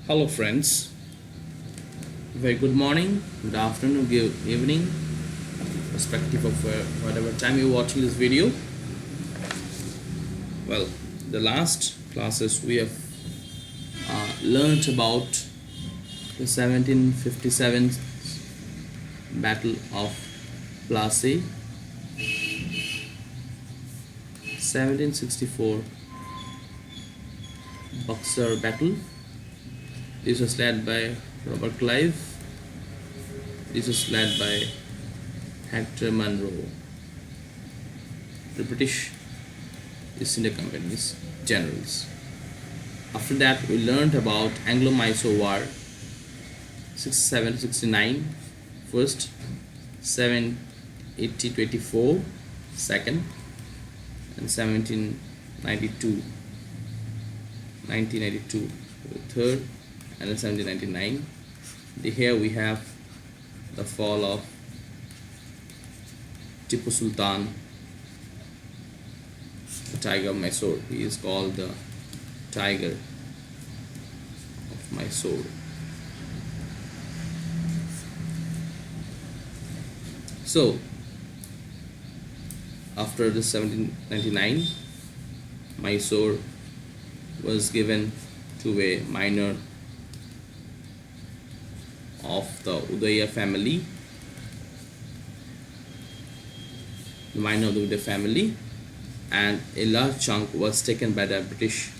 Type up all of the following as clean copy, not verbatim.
Hello friends, very good morning, good afternoon, good evening, respective of whatever time you're watching this video. Well, the last classes we have learned about the 1757 Battle of Plassey, 1764 Buxar Battle. This was led by Robert Clive. This was led by Hector Munro. The British East India Company's generals. After that, we learned about Anglo-Mysore War, 67-69, first, 1780-24, second, and 1992, third, and in 1799. Here we have the fall of Tipu Sultan, the Tiger of Mysore. He is called the Tiger of Mysore. So after the 1799, Mysore was given to a minor of the Udaya family, the minor of the Udaya family, and a large chunk was taken by the British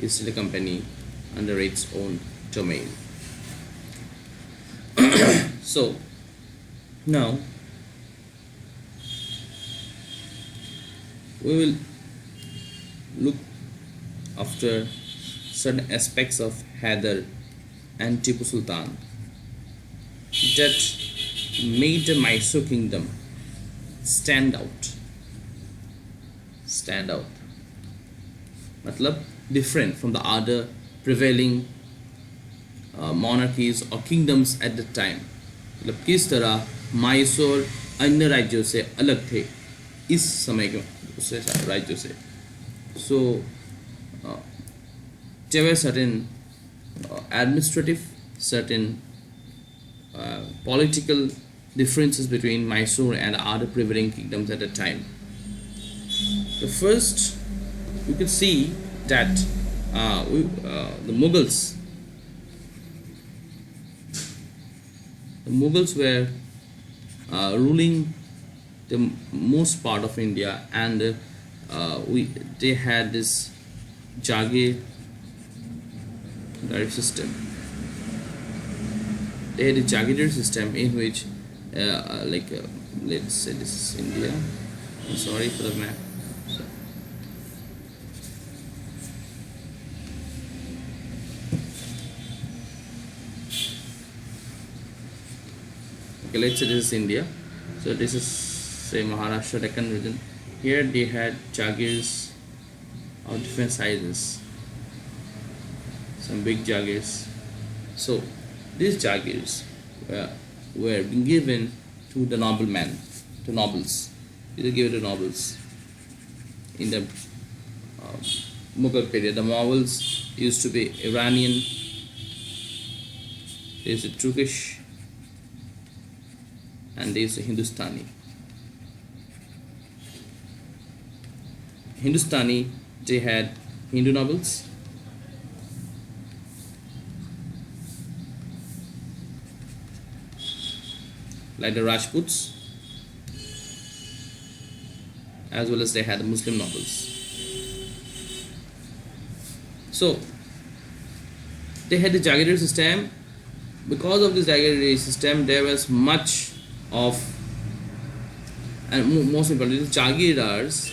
East India Company under its own domain. So now we will look after certain aspects of Hyder and Tipu Sultan that made the Mysore kingdom stand out. Matlab different from the other prevailing monarchies or kingdoms at the time. मतलब किस तरह मैसूर अन्य राज्यों से अलग थे इस समय के दूसरे राज्यों से. So there were certain administrative, certain political differences between Mysore and other prevailing kingdoms at the time. The first, you could see that the Mughals were ruling the most part of India, and they had this Jagirdari system. They had a Jagirdari system in which, let's say this is India. I'm sorry for the map. Okay, let's say this is India. So this is, say, Maharashtra, Deccan region. Here they had Jagirs of different sizes, some big Jagirs. So these Jagirs were being given to the noblemen, to nobles. These are given to nobles in the Mughal period. The Mughals used to be Iranian, there is a Turkish, and there is a Hindustani. Hindustani, they had Hindu nobles, like the Rajputs, as well as they had the Muslim nobles. So they had the Jagirdari system. Because of this Jagirdari system, there was much of, and most importantly, Jagirdars,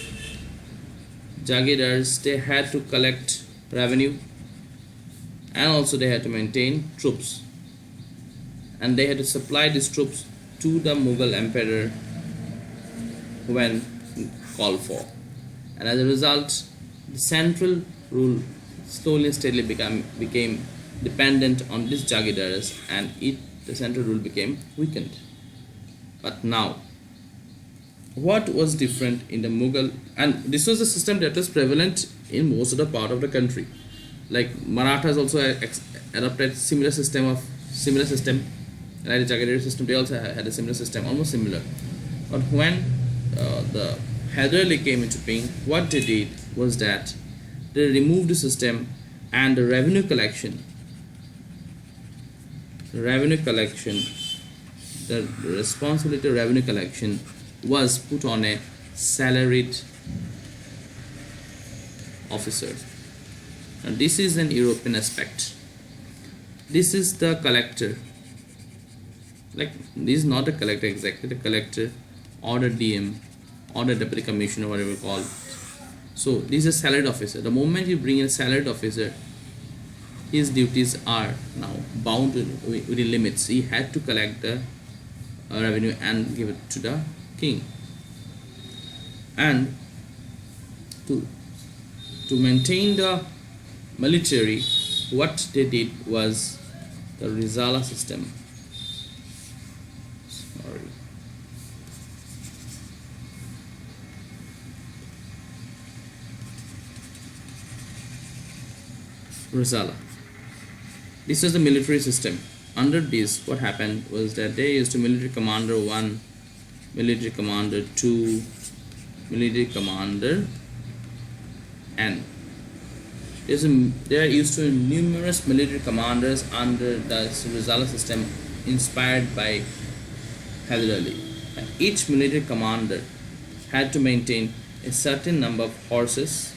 they had to collect revenue, and also they had to maintain troops, and they had to supply these troops to the Mughal emperor when called for. And as a result, the central rule slowly and steadily became dependent on these Jagirdars, and the central rule became weakened. But now, what was different in the Mughal, and this was a system that was prevalent in most of the part of the country. like Marathas also adopted similar system, right? The Jagadari system, they also had a similar system, almost similar. But when the Hyder Ali came into being, what they did was that they removed the system, and the revenue collection, the responsibility of revenue collection was put on a salaried officer. Now this is an European aspect. This is the collector. Like, this is not a collector exactly, the collector or the DM or the deputy commissioner, whatever you call it. So this is a salaried officer. The moment you bring in a salaried officer, his duties are now bound within limits. He had to collect the revenue and give it to the king. And to maintain the military, what they did was the Rizala system. Sorry. Rizala. This is the military system. Under this, what happened was that they used to military commander 1, military commander 2, military commander N. They are used to numerous military commanders under the Rizala system inspired by Hyder Ali. Each military commander had to maintain a certain number of horses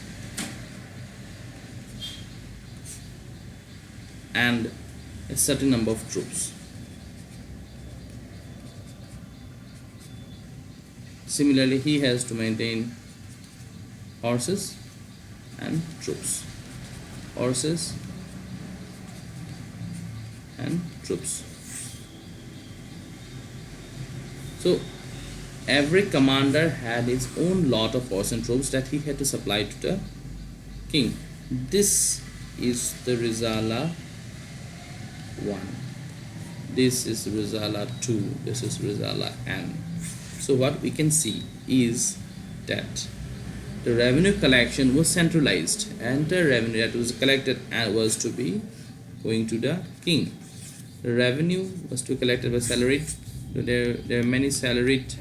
and a certain number of troops. Similarly, he has to maintain horses and troops. Horses and troops. So every commander had his own lot of horse and troops that he had to supply to the king. This is the Rizala 1. This is Rizala 2. This is Rizala N. So what we can see is that the revenue collection was centralized, and the revenue that was collected was to be going to the king. The revenue was to be collected by salaried. There are many salaried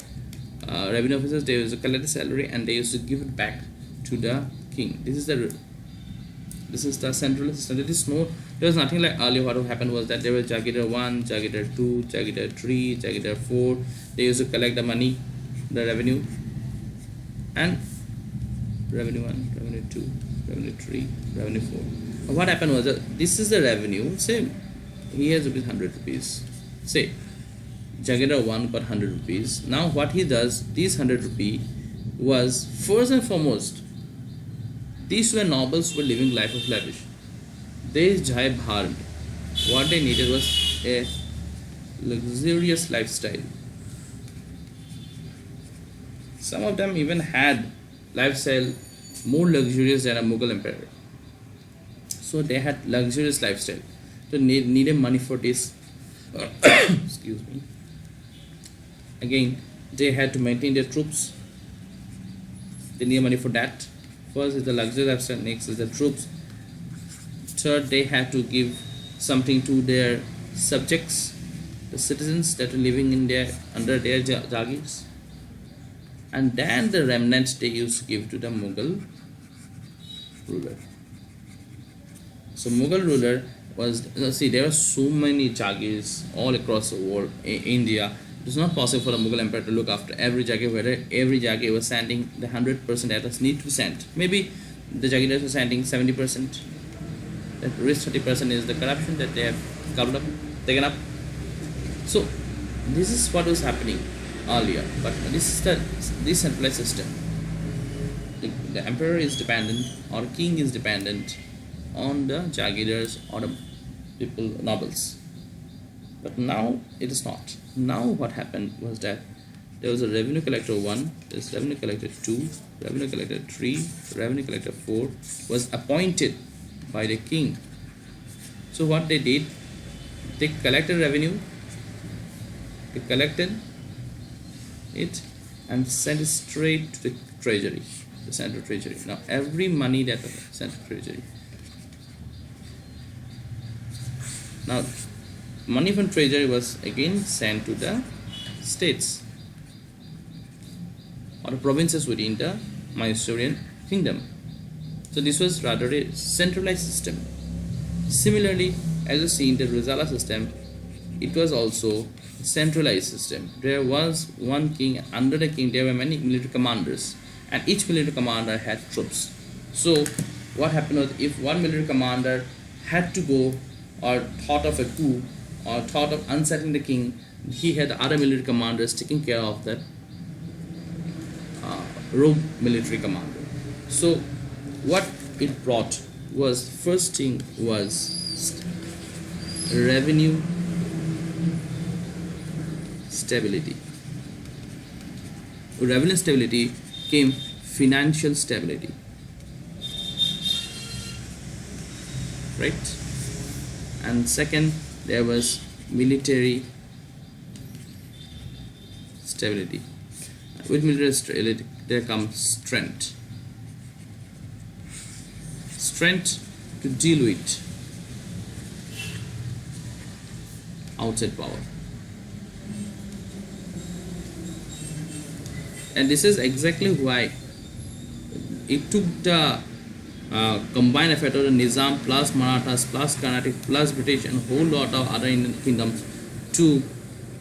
revenue officers. They used to collect the salary and they used to give it back to the king. This is the centralized system. There was nothing like earlier. What happened was that there was Jagadar 1, Jagadar 2, Jagadar 3, Jagadar 4. They used to collect the money, the revenue, and revenue 1, revenue 2, revenue 3, revenue 4. But what happened was that this is the revenue. Say he has 100 rupees. Say Jagadar 1 got 100 rupees. Now what he does, these 100 rupee was first and foremost, these were nobles who were living life of lavish. They jai bharmed. What they needed was a luxurious lifestyle. Some of them even had lifestyle more luxurious than a Mughal emperor. So they had luxurious lifestyle. So needed money for this. Excuse me. Again, they had to maintain their troops. They needed money for that. First is the luxurious lifestyle. Next is the troops. Third, they had to give something to their subjects, the citizens that were living in under their jagirs. And then the remnants they used to give to the Mughal ruler. So Mughal ruler was, see, there were so many jagirs all across the world, India. It was not possible for the Mughal emperor to look after every jagir, whether every jagir was sending the 100% that was need to be sent. Maybe the jagirdars were sending 70%. The rest 30% is the corruption that they have taken up. So this is what was happening earlier, but this is the decentralized system. The emperor is dependent, or king is dependent on the jagirdars or the people, nobles. But now it is not. Now what happened was that there was a revenue collector 1, there's revenue collector 2, revenue collector 3, revenue collector 4 was appointed by the king. So what they did, they collected revenue, they collected it and sent it straight to the treasury, the central treasury. Now every money that was sent to treasury, Now money from treasury was again sent to the states or the provinces within the Mysorean kingdom. So this was rather a centralized system. Similarly, as you see in the Rizala system, it was also a centralized system. There was one king. Under the king there were many military commanders, and each military commander had troops. So what happened was, if one military commander had to go or thought of a coup or thought of unsettling the king, he had other military commanders taking care of that rogue military commander. So what it brought was, first thing was revenue stability. With revenue stability came financial stability, right? And second, there was military stability. With military stability there comes strength to deal with outside power. And this is exactly why it took the combined effort of the Nizam plus Marathas plus Carnatic plus British and a whole lot of other Indian kingdoms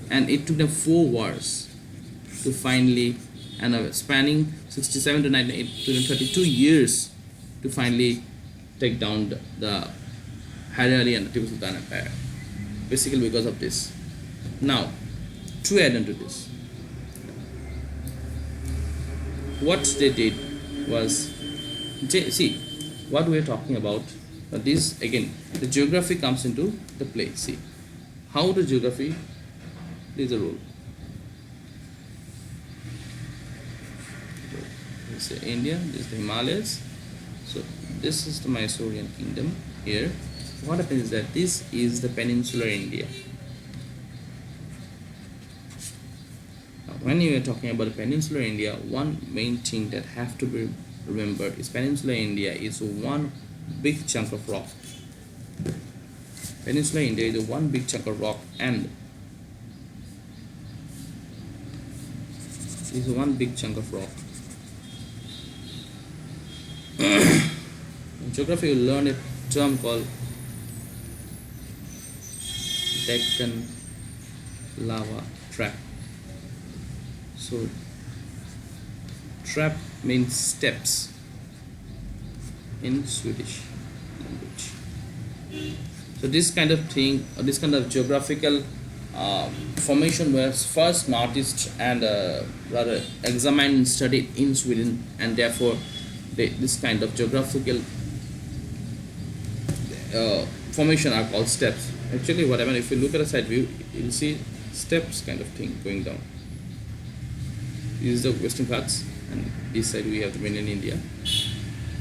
and it took them 4 wars to finally, and spanning 67 to 32 years to finally take down the Hyderali and the Tipu Sultan Empire, basically because of this. Now, to add on to this, what they did was, see what we are talking about. This again, the geography comes into the play. See how the geography plays a role. This is India, this is the Himalayas. So this is the Mysorean kingdom here. What happens is that this is the peninsular India. Now, when you are talking about peninsular India, one main thing that have to be remembered is peninsular India is one big chunk of rock. Peninsular India is one big chunk of rock, and is one big chunk of rock. In geography, you learn a term called Deccan lava trap. So trap means steps in Swedish language. So this kind of thing, or this kind of geographical formation was first noticed and rather examined and studied in Sweden, and therefore this kind of geographical formation are called steps. Actually, whatever, if you look at a side view, you'll see steps kind of thing going down. This is the Western Ghats, and this side we have the mainland India.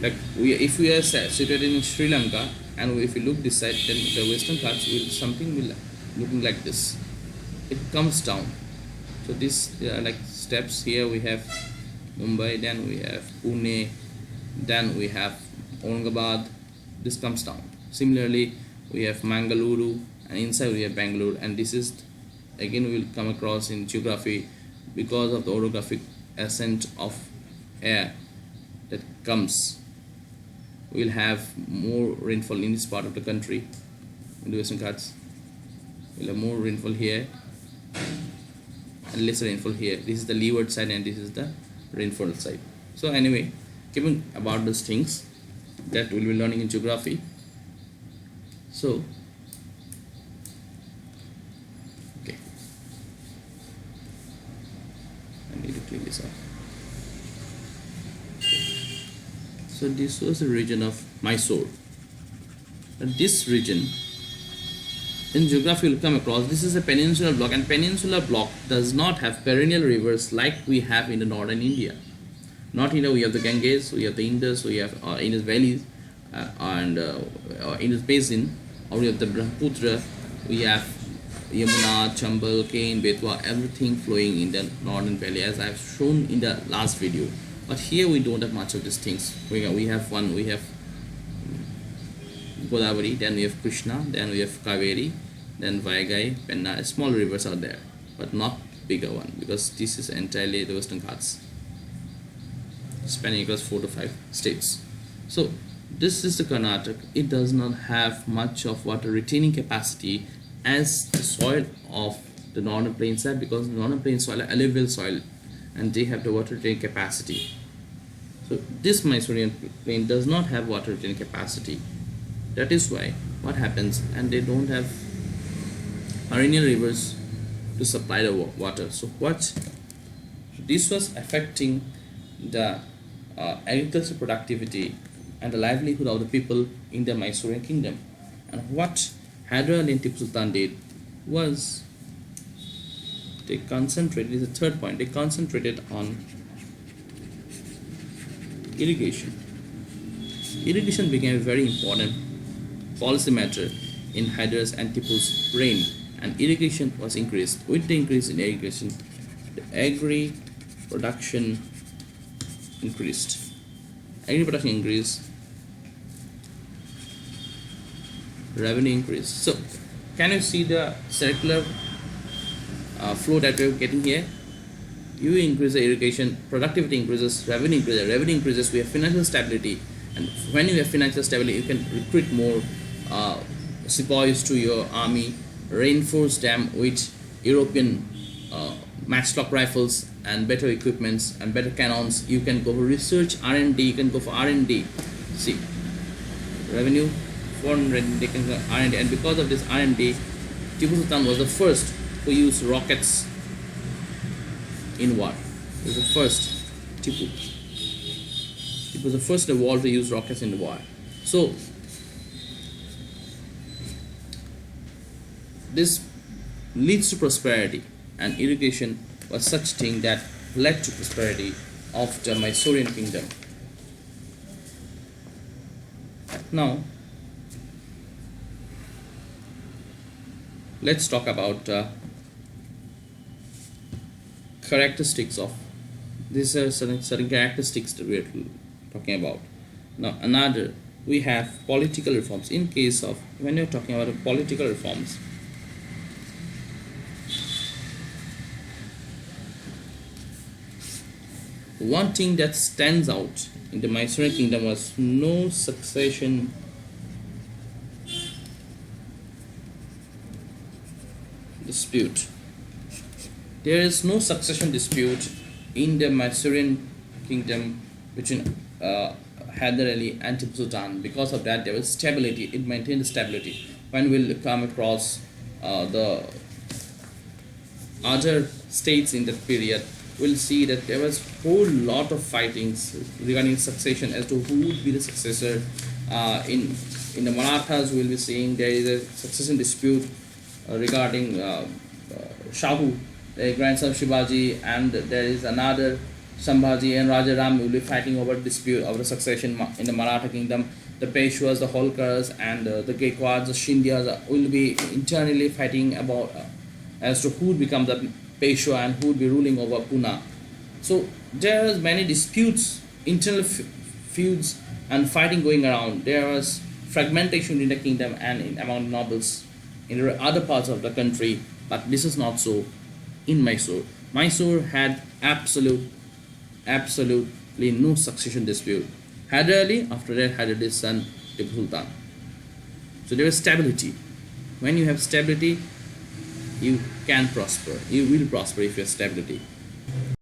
Like if we are situated in Sri Lanka, and if you look this side, then the Western Ghats will looking like this. It comes down. So this are like steps. Here we have Mumbai, then we have Pune, then we have Aurangabad. This comes down. Similarly, we have Mangaluru, and inside we have Bangalore, and this is again we will come across in geography because of the orographic ascent of air that comes. We will have more rainfall in this part of the country, in the Western Ghats. We will have more rainfall here and lesser rainfall here. This is the leeward side and this is the rainfall side. So anyway, keeping about those things that we will be learning in geography. So okay, I need to clean this up. So this was the region of Mysore. And this region in geography will come across, this is a peninsular block, and peninsular block does not have perennial rivers like we have in the northern India. Not India, we have the Ganges, we have the Indus, we have Indus valleys and Indus basin, or we have the Brahmaputra, we have Yamuna, Chambal, Kain, Betwa, everything flowing in the northern valley, as I have shown in the last video. But here we don't have much of these things. We have Godavari, then we have Krishna, then we have Kaveri, then Vaigai, Penna. Small rivers are there, but not bigger one, because this is entirely the Western Ghats, spanning across 4 to 5 states. So this is the Karnataka. It does not have much of water retaining capacity as the soil of the northern plains have, because the northern plains soil are alluvial soil and they have the water retaining capacity. So this Mysorean plain does not have water retaining capacity. That is why what happens, and they don't have perennial rivers to supply the water. So this was affecting the agricultural productivity and the livelihood of the people in the Mysorean kingdom. And what Hyder Ali and Tipu Sultan did was they concentrated, is the third point, they concentrated on irrigation. Irrigation became a very important policy matter in Hyder's and Tipu's reign, and irrigation was increased. With the increase in irrigation, the agri production increased. Agri production increased, revenue increased. So can you see the circular flow that we're getting here? You increase the irrigation, productivity increases, revenue increases, we have financial stability, and when you have financial stability you can recruit more sepoys to your army, reinforce them with European matchlock rifles and better equipments and better cannons. You can go for research, R&D, you can go for R&D. See, revenue, foreign revenue, they can go R&D, and because of this R&D, Tipu Sultan was the first to use rockets in war. He was the first. Tipu was the first in the world to use rockets in the war. So this leads to prosperity, and irrigation was such thing that led to prosperity of the Mysorean kingdom. Now let's talk about characteristics of, these are certain characteristics that we are talking about. Now another, we have political reforms. In case of, when you're talking about political reforms, one thing that stands out in the Mysorean kingdom was no succession dispute. There is no succession dispute in the Mysorean kingdom between Hyder Ali and Tipu Sultan. Because of that, there was stability. It maintained stability. When we'll come across the other states in that period, we'll see that there was a whole lot of fightings regarding succession as to who would be the successor. In the Marathas, we'll be seeing there is a succession dispute regarding Shahu, the grandson of Shivaji, and there is another Sambhaji and Raja Ram will be fighting over dispute over the succession in the Maratha kingdom. The Peshwas, the Holkars, and the Gaekwads, the Scindias will be internally fighting about as to who would become the Peshwa and who would be ruling over Pune. So there was many disputes, internal feuds and fighting going around. There was fragmentation in the kingdom and among nobles in other parts of the country, but this is not so in Mysore. Mysore had absolutely no succession dispute. Hyder Ali, after that, had his son Tipu Sultan. So there was stability. When you have stability, you can prosper. You will prosper if you have stability.